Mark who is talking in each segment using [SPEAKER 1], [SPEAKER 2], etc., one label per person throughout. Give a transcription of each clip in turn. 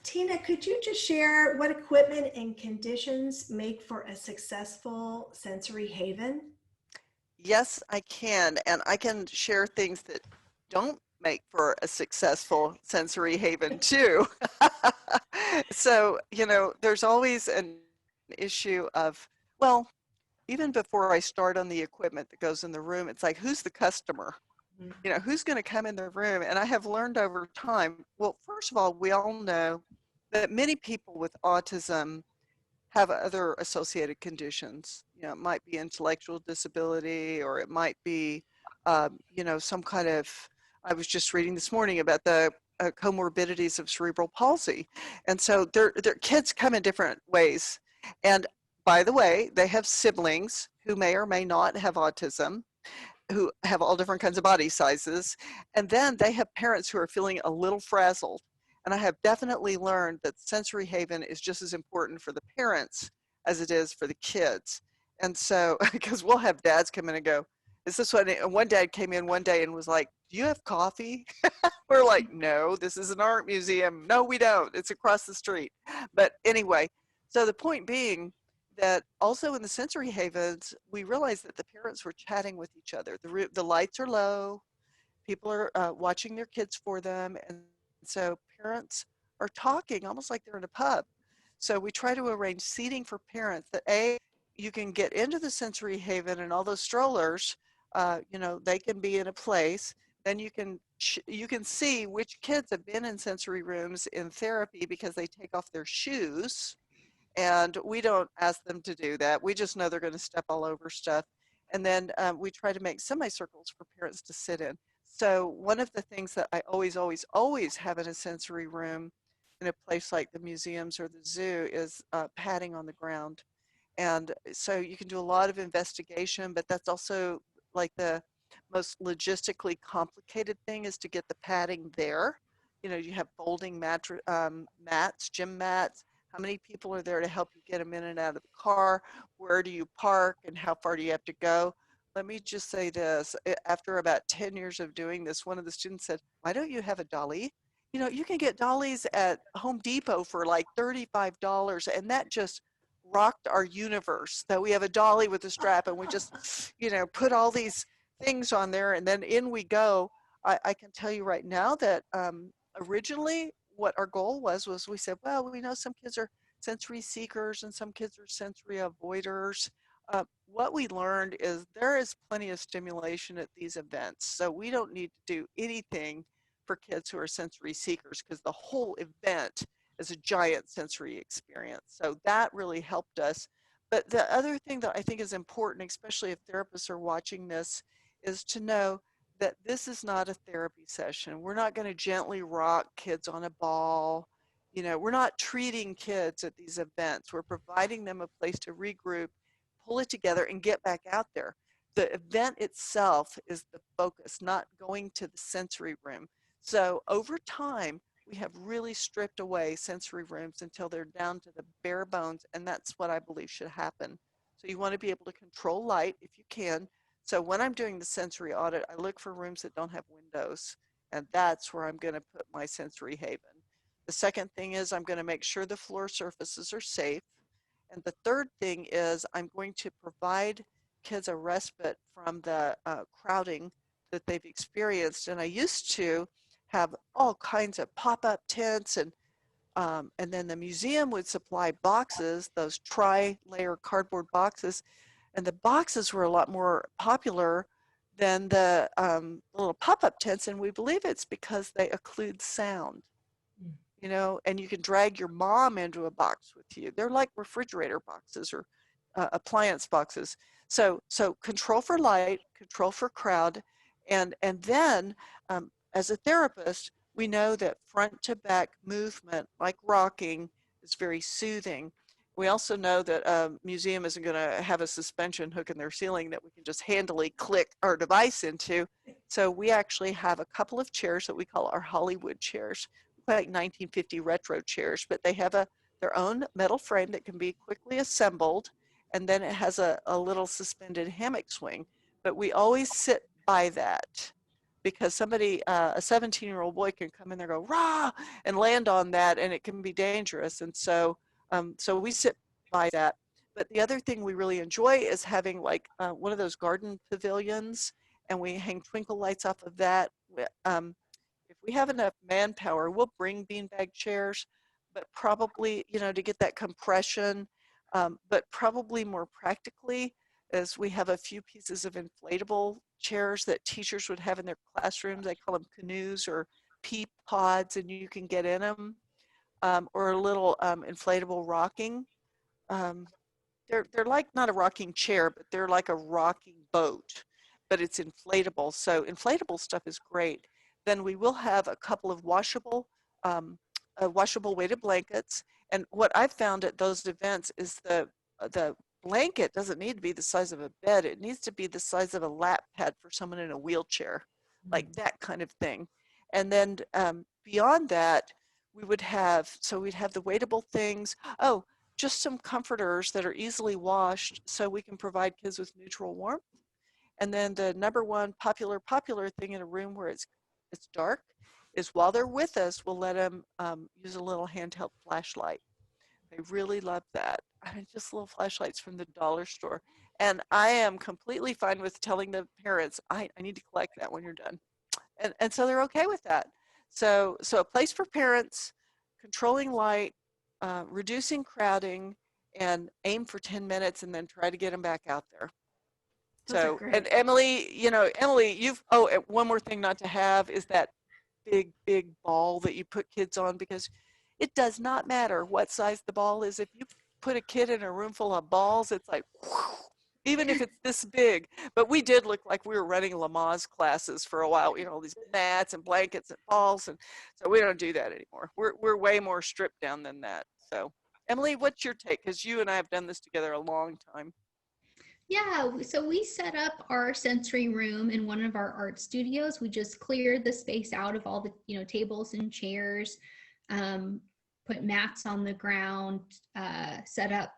[SPEAKER 1] Tina, could you just share what equipment and conditions make for a successful sensory haven?
[SPEAKER 2] Yes, I can. And I can share things that don't make for a successful sensory haven too. So, there's always an issue of, well, even before I start on the equipment that goes in the room, it's like, who's the customer? Who's going to come in the room? And I have learned over time, well, first of all, we all know that many people with autism have other associated conditions. It might be intellectual disability, or it might be, some kind of, I was just reading this morning about the comorbidities of cerebral palsy. And so their kids come in different ways. And by the way, they have siblings who may or may not have autism, who have all different kinds of body sizes. And then they have parents who are feeling a little frazzled. And I have definitely learned that sensory haven is just as important for the parents as it is for the kids. And so, because we'll have dads come in and go, is this what? And one dad came in one day and was like, do you have coffee? We're like, no, this is an art museum. No, we don't. It's across the street. But anyway, so the point being that also in the sensory havens, we realized that the parents were chatting with each other. The lights are low, people are watching their kids for them, and so parents are talking almost like they're in a pub. So we try to arrange seating for parents that you can get into the sensory haven, and all those strollers, they can be in a place. Then you can see which kids have been in sensory rooms in therapy because they take off their shoes, and we don't ask them to do that. We just know they're going to step all over stuff. And then we try to make semicircles for parents to sit in. So one of the things that I always, always, always have in a sensory room in a place like the museums or the zoo is padding on the ground. And so you can do a lot of investigation, but that's also like the most logistically complicated thing is to get the padding there. You have folding mats, gym mats. How many people are there to help you get them in and out of the car? Where do you park and how far do you have to go? Let me just say this. After about 10 years of doing this, one of the students said, why don't you have a dolly? You can get dollies at Home Depot for like $35, and that just rocked our universe, that we have a dolly with a strap and we just, put all these things on there and then in we go. I can tell you right now that originally what our goal was we said, well, we know some kids are sensory seekers and some kids are sensory avoiders. What we learned is there is plenty of stimulation at these events, so we don't need to do anything for kids who are sensory seekers because the whole event is a giant sensory experience. So that really helped us. But the other thing that I think is important, especially if therapists are watching this, is to know that this is not a therapy session. We're not going to gently rock kids on a ball. We're not treating kids at these events. We're providing them a place to regroup, pull it together, and get back out there. The event itself is the focus, not going to the sensory room. So over time, we have really stripped away sensory rooms until they're down to the bare bones, and that's what I believe should happen. So you want to be able to control light if you can. So when I'm doing the sensory audit, I look for rooms that don't have windows, and that's where I'm going to put my sensory haven. The second thing is I'm going to make sure the floor surfaces are safe. And the third thing is I'm going to provide kids a respite from the crowding that they've experienced. And I used to have all kinds of pop-up tents, and then the museum would supply boxes, those tri-layer cardboard boxes, and the boxes were a lot more popular than the little pop-up tents, and we believe it's because they occlude sound, and you can drag your mom into a box with you. They're like refrigerator boxes or appliance boxes. So control for light, control for crowd, and then as a therapist, we know that front to back movement, like rocking, is very soothing. We also know that a museum isn't going to have a suspension hook in their ceiling that we can just handily click our device into. So we actually have a couple of chairs that we call our Hollywood chairs, like 1950 retro chairs, but they have their own metal frame that can be quickly assembled, and then it has a little suspended hammock swing. But we always sit by that because somebody, a 17-year-old boy can come in there, go rah, and land on that, and it can be dangerous. And so, so we sit by that. But the other thing we really enjoy is having like one of those garden pavilions, and we hang twinkle lights off of that. If we have enough manpower, we'll bring beanbag chairs, but probably, you know, to get that compression, but probably more practically is we have a few pieces of inflatable chairs that teachers would have in their classrooms. They call them canoes or pea pods, and you can get in them, or a little inflatable rocking. Um, they're like not a rocking chair, but they're like a rocking boat, but it's inflatable. So inflatable stuff is great. Then we will have a couple of washable weighted blankets. And what I've found at those events is the blanket doesn't need to be the size of a bed. It needs to be the size of a lap pad for someone in a wheelchair, like that kind of thing. And then beyond that, we would have, so we'd have the weightable things. Oh, just some comforters that are easily washed so we can provide kids with neutral warmth. And then the number one popular thing in a room where it's dark is while they're with us, we'll let them use a little handheld flashlight. They really love that. I mean, just little flashlights from the dollar store. And I am completely fine with telling the parents, I need to collect that when you're done. And so they're okay with that. So a place for parents, controlling light, reducing crowding, and aim for 10 minutes and then try to get them back out there.
[SPEAKER 1] Those are
[SPEAKER 2] So,
[SPEAKER 1] great.
[SPEAKER 2] and Emily, you know, Emily, one more thing not to have is that big ball that you put kids on, because it does not matter what size the ball is. If you put a kid in a room full of balls, it's like, whew, even if it's this big. But we did look like we were running Lamaze classes for a while, you know, all these mats and blankets and balls. And so we don't do that anymore. We're way more stripped down than that. So Emily, what's your take? Because you and I have done this together a long time.
[SPEAKER 3] Yeah, so we set up our sensory room in one of our art studios. We just cleared the space out of all the, tables and chairs, put mats on the ground, set up,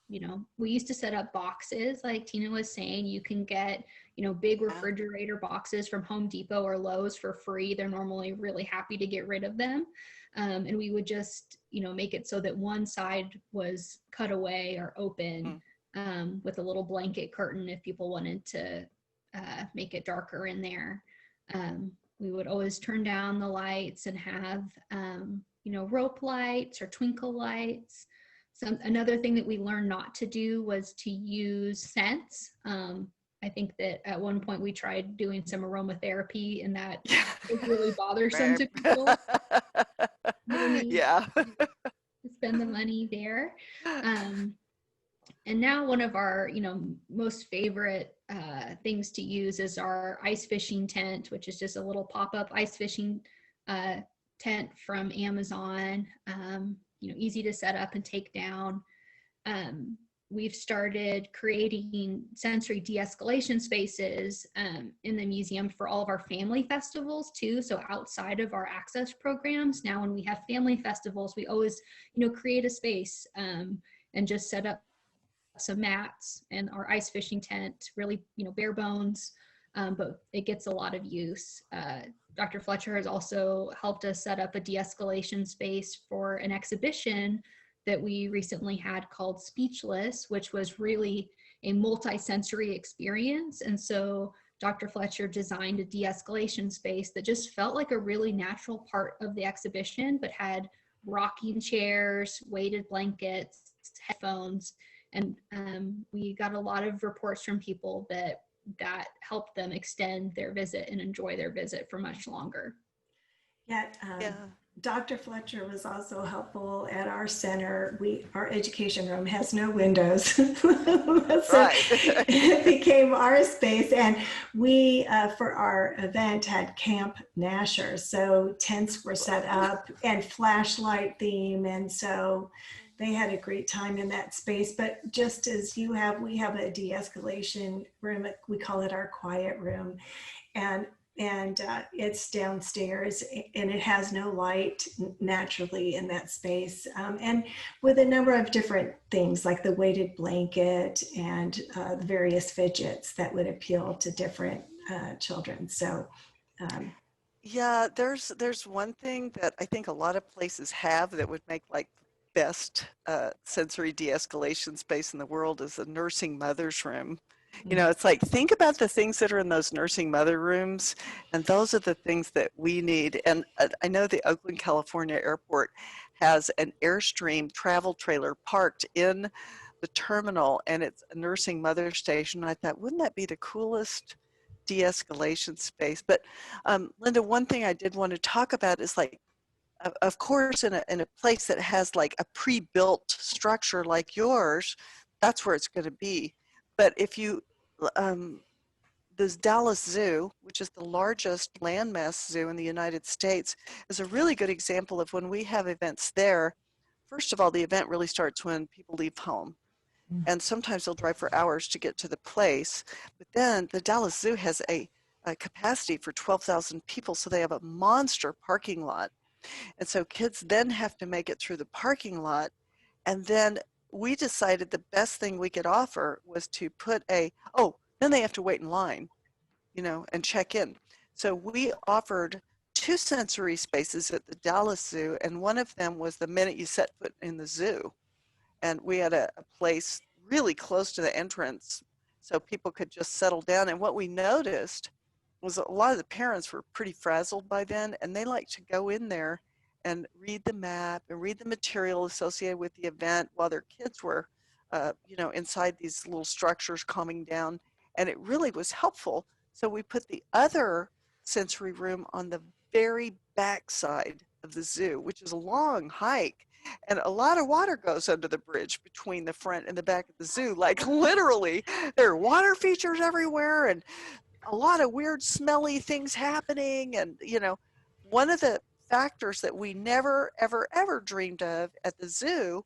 [SPEAKER 3] we used to set up boxes like Tina was saying. You can get, big refrigerator boxes from Home Depot or Lowe's for free. They're normally really happy to get rid of them. And we would just, make it so that one side was cut away or open. With a little blanket curtain if people wanted to make it darker in there. We would always turn down the lights and have, rope lights or twinkle lights. Another thing that we learned not to do was to use scents. I think that at one point we tried doing some aromatherapy, and that was really bothersome to people.
[SPEAKER 2] Yeah.
[SPEAKER 3] Spend the money there. And now one of our, most favorite things to use is our ice fishing tent, which is just a little pop-up ice fishing tent from Amazon. Easy to set up and take down. We've started creating sensory de-escalation spaces in the museum for all of our family festivals too. So outside of our access programs, now when we have family festivals, we always, create a space and just set up some mats and our ice fishing tent, really, bare bones, but it gets a lot of use. Dr. Fletcher has also helped us set up a de-escalation space for an exhibition that we recently had called Speechless, which was really a multi-sensory experience. And so Dr. Fletcher designed a de-escalation space that just felt like a really natural part of the exhibition, but had rocking chairs, weighted blankets, headphones. And we got a lot of reports from people that helped them extend their visit and enjoy their visit for much longer.
[SPEAKER 1] Yeah, Dr. Fletcher was also helpful at our center. Our education room has no windows. So it became our space. And we, for our event, had Camp Nasher. So tents were set up and flashlight theme. And so they had a great time in that space. But just as you have, we have a de-escalation room. We call it our quiet room. And it's downstairs, and it has no light naturally in that space, and with a number of different things like the weighted blanket and the various fidgets that would appeal to different children. So Um,
[SPEAKER 2] Yeah, there's one thing that I think a lot of places have that would make like best sensory de-escalation space in the world is a nursing mother's room. You know, it's like think about the things that are in those nursing mother rooms, and those are the things that we need. And I know the Oakland, California airport has an Airstream travel trailer parked in the terminal, and it's a nursing mother station. I thought, wouldn't that be the coolest de-escalation space? But Linda, one thing I did want to talk about is like, of course, in a place that has like a pre-built structure like yours, that's where it's going to be. But if you, um, this Dallas Zoo, which is the largest landmass zoo in the United States, is a really good example of when we have events there. First of all, the event really starts when people leave home. And sometimes they'll drive for hours to get to the place. But then the Dallas Zoo has a capacity for 12,000 people, so they have a monster parking lot. And so kids then have to make it through the parking lot. And then we decided the best thing we could offer was to put then they have to wait in line, you know, and check in. So we offered two sensory spaces at the Dallas Zoo, and one of them was the minute you set foot in the zoo. And we had a place really close to the entrance so people could just settle down. And what we noticed was a lot of the parents were pretty frazzled by then, and they like to go in there and read the map and read the material associated with the event while their kids were, you know, inside these little structures calming down. And it really was helpful. So we put the other sensory room on the very back side of the zoo, which is a long hike. And a lot of water goes under the bridge between the front and the back of the zoo. Like literally, there are water features everywhere, and a lot of weird smelly things happening. And you know, one of the factors that we never ever ever dreamed of at the zoo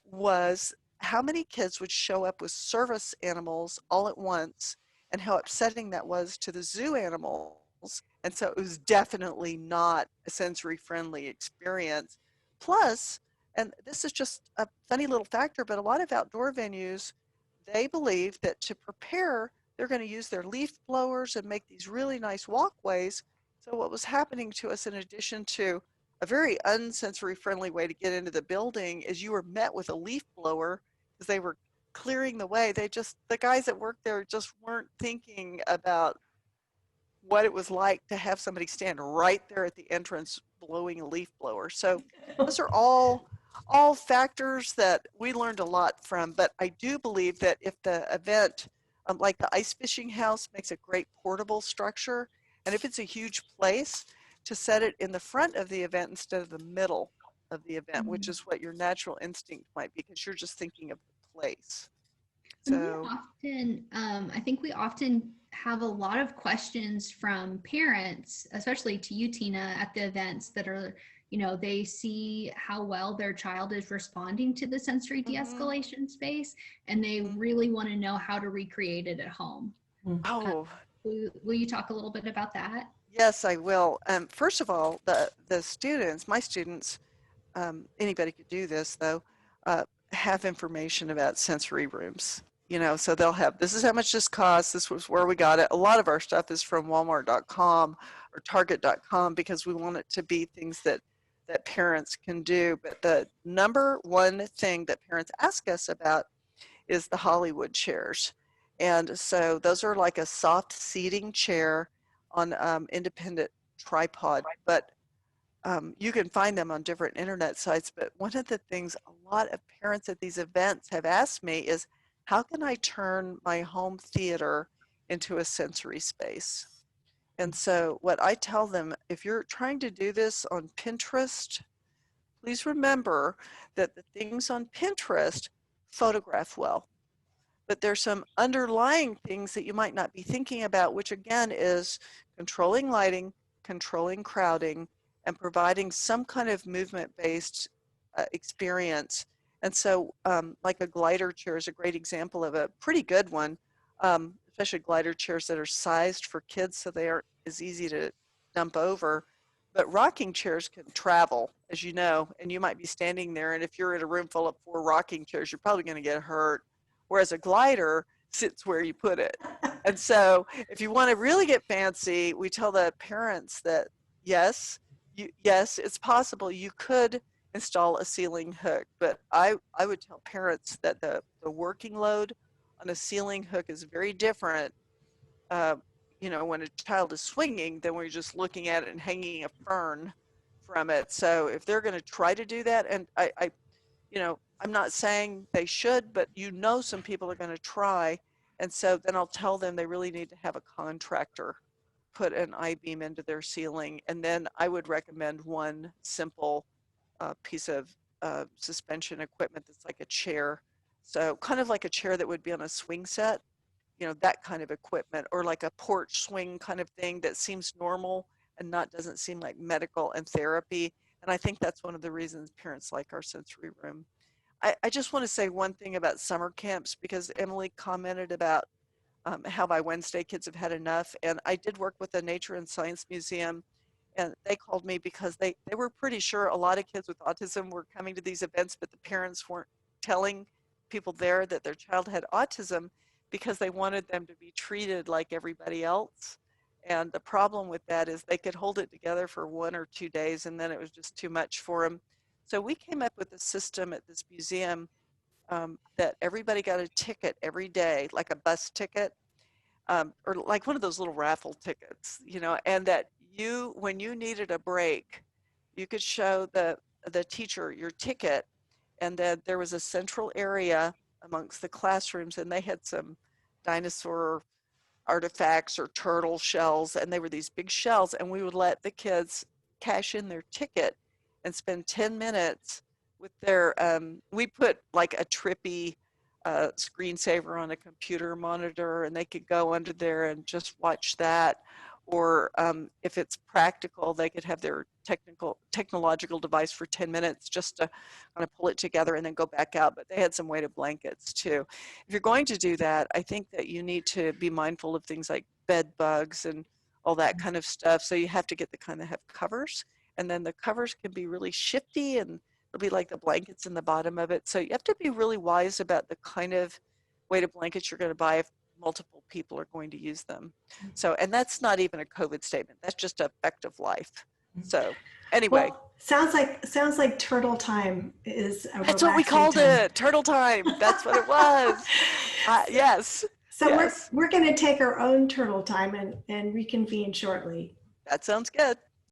[SPEAKER 2] was how many kids would show up with service animals all at once, and how upsetting that was to the zoo animals. And so it was definitely not a sensory friendly experience. Plus, and this is just a funny little factor, but a lot of outdoor venues, they believe that to prepare, they're going to use their leaf blowers and make these really nice walkways. So what was happening to us, in addition to a very unsensory friendly way to get into the building, is you were met with a leaf blower because they were clearing the way. The guys that worked there just weren't thinking about what it was like to have somebody stand right there at the entrance blowing a leaf blower. So those are all factors that we learned a lot from. But I do believe that if the event, like the ice fishing house, makes a great portable structure, and if it's a huge place, to set it in the front of the event instead of the middle of the event, which is what your natural instinct might be, because you're just thinking of the place.
[SPEAKER 3] And
[SPEAKER 2] So
[SPEAKER 3] I think we often have a lot of questions from parents, especially to you, Tina, at the events that are, they see how well their child is responding to the sensory de-escalation space, and they really want to know how to recreate it at home.
[SPEAKER 2] oh,
[SPEAKER 3] Will you talk a little bit about that?
[SPEAKER 2] yes, I will. First of all, the students, my students, anybody could do this though, have information about sensory rooms. You know, so they'll have, this is how much this costs, this was where we got it. A lot of our stuff is from Walmart.com or Target.com because we want it to be things that parents can do. But the number one thing that parents ask us about is the Hollywood chairs. And so those are like a soft seating chair on independent tripod, but you can find them on different internet sites. But one of the things a lot of parents at these events have asked me is, how can I turn my home theater into a sensory space? And so what I tell them, if you're trying to do this on Pinterest, please remember that the things on Pinterest photograph well. But there's some underlying things that you might not be thinking about, which again is controlling lighting, controlling crowding, and providing some kind of movement-based experience. And so like a glider chair is a great example of a pretty good one, especially glider chairs that are sized for kids so they aren't as easy to dump over. But rocking chairs can travel, as you know, and you might be standing there, and if you're in a room full of 4 rocking chairs, you're probably going to get hurt. Whereas a glider sits where you put it. And so if you want to really get fancy, we tell the parents that yes, yes, it's possible you could install a ceiling hook, but I would tell parents that the working load on a ceiling hook is very different, uh, when a child is swinging than when you're just looking at it and hanging a fern from it. So if they're going to try to do that, and I'm not saying they should, but some people are going to try. And so then I'll tell them they really need to have a contractor put an I-beam into their ceiling. And then I would recommend one simple piece of suspension equipment that's like a chair. So kind of like a chair that would be on a swing set, that kind of equipment, or like a porch swing kind of thing that seems normal and doesn't seem like medical and therapy. And I think that's one of the reasons parents like our sensory room. I just want to say one thing about summer camps, because Emily commented about how by Wednesday kids have had enough. And I did work with the Nature and Science Museum, and they called me because they were pretty sure a lot of kids with autism were coming to these events, but the parents weren't telling people there that their child had autism because they wanted them to be treated like everybody else. And the problem with that is they could hold it together for 1 or 2 days, and then it was just too much for them. So we came up with a system at this museum that everybody got a ticket every day, like a bus ticket, or like one of those little raffle tickets, and that when you needed a break, you could show the teacher your ticket, and then there was a central area amongst the classrooms, and they had some dinosaur artifacts or turtle shells, and they were these big shells, and we would let the kids cash in their ticket and spend 10 minutes with their, we put like a trippy screensaver on a computer monitor, and they could go under there and just watch that. Or if it's practical, they could have their technological device for 10 minutes just to kind of pull it together and then go back out. But they had some weighted blankets too. If you're going to do that, I think that you need to be mindful of things like bed bugs and all that kind of stuff. So you have to get the kind that have covers, and then the covers can be really shifty, and it'll be like the blankets in the bottom of it. So you have to be really wise about the kind of weighted blankets you're going to buy if multiple people are going to use them. So, and that's not even a COVID statement. That's just a fact of life. So anyway.
[SPEAKER 1] Well, sounds like turtle time is a
[SPEAKER 2] That's what we called it. Turtle time. That's what it was. Yes.
[SPEAKER 1] So
[SPEAKER 2] yes.
[SPEAKER 1] we're going to take our own turtle time and reconvene shortly.
[SPEAKER 2] That sounds good.